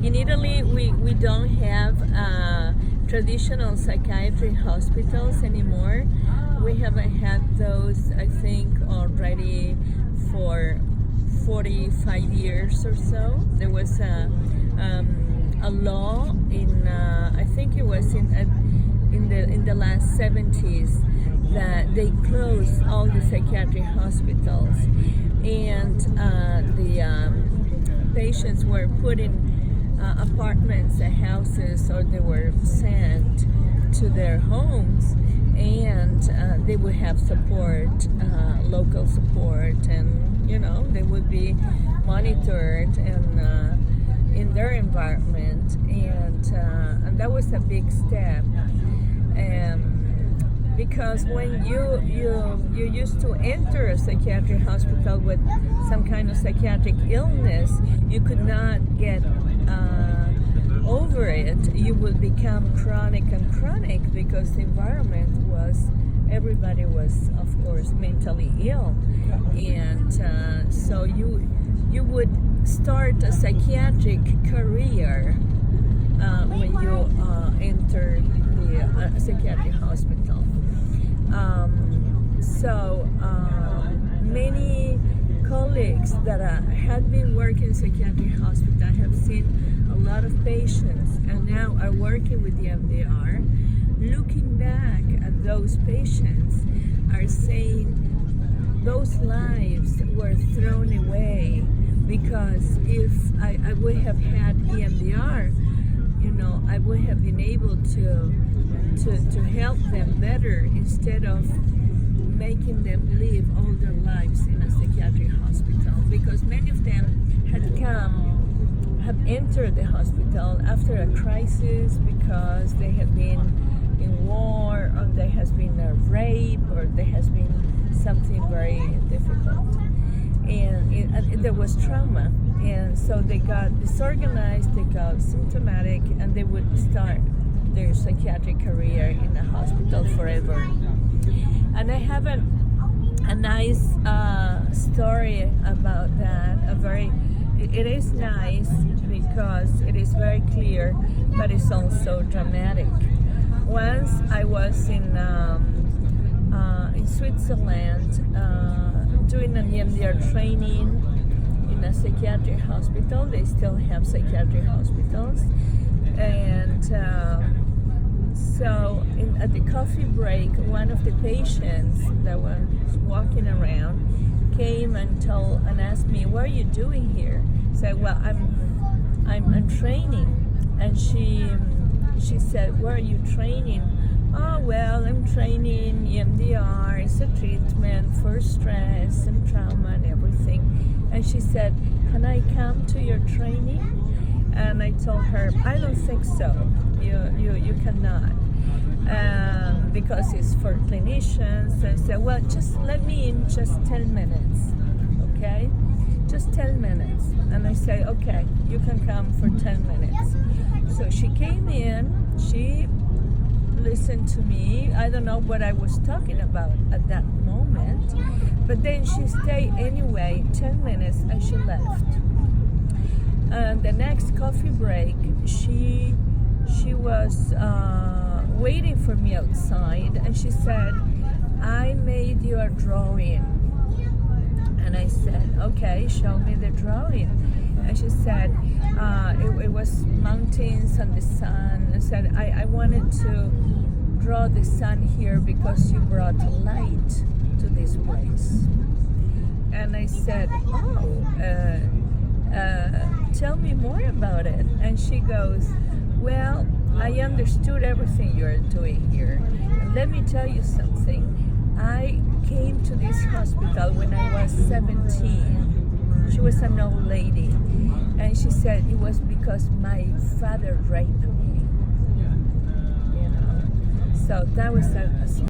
In Italy, we don't have traditional psychiatry hospitals anymore. We haven't had those, I think, already for 45 years or so. There was a law in, I think it was in the last 70s, that they closed all the psychiatric hospitals, and the patients were put in apartments and houses, or they were sent to their homes, and they would have support, local support, and they would be monitored and in their environment, and that was a big step. Because when you used to enter a psychiatric hospital with some kind of psychiatric illness, you could not get over it. You would become chronic because the environment was, everybody was, of course, mentally ill, and so you would start a psychiatric career when you enter the psychiatric hospital. So many colleagues that had been working in psychiatric hospital have seen a lot of patients, and now are working with the EMDR. Looking back at those patients, are saying those lives were thrown away, because if I would have had EMDR, I would have been able to help them better, instead of making them live all their lives in a psychiatric hospital. Because many of them have entered the hospital after a crisis, because they have been in war, or there has been a rape, or there has been something very difficult, and there was trauma, and so they got disorganized, they got symptomatic, and they would start their psychiatric career in a hospital forever. And I have a nice story about that. It is nice because it is very clear, but it's also dramatic. Once I was in Switzerland doing an EMDR training in a psychiatric hospital. They still have psychiatric hospitals, and so at the coffee break, one of the patients that was walking around came and asked me, "What are you doing here?" I said, "Well, I'm training." And she said, "Where are you training?" "Oh, well, I'm training EMDR. It's a treatment for stress and trauma and everything." And she said, "Can I come to your training?" And I told her, "I don't think so. You cannot, because it's for clinicians." And I said, "Well, just let me in just 10 minutes, okay? Just 10 minutes." And I said, "Okay, you can come for 10 minutes." So she came in, she listened to me. I don't know what I was talking about at that moment, but then she stayed anyway 10 minutes, and she left. And the next coffee break, she was waiting for me outside, and she said, "I made you a drawing." And I said, "Okay, show me the drawing." And she said, it was mountains and the sun. I said, I wanted to draw the sun here because you brought light to this place. And I said, "Oh, tell me more about it." And she goes, "Well, I understood everything you're doing here. And let me tell you something. I came to this hospital when I was 17. She was an old lady. And she said it was because my father raped me. So that was a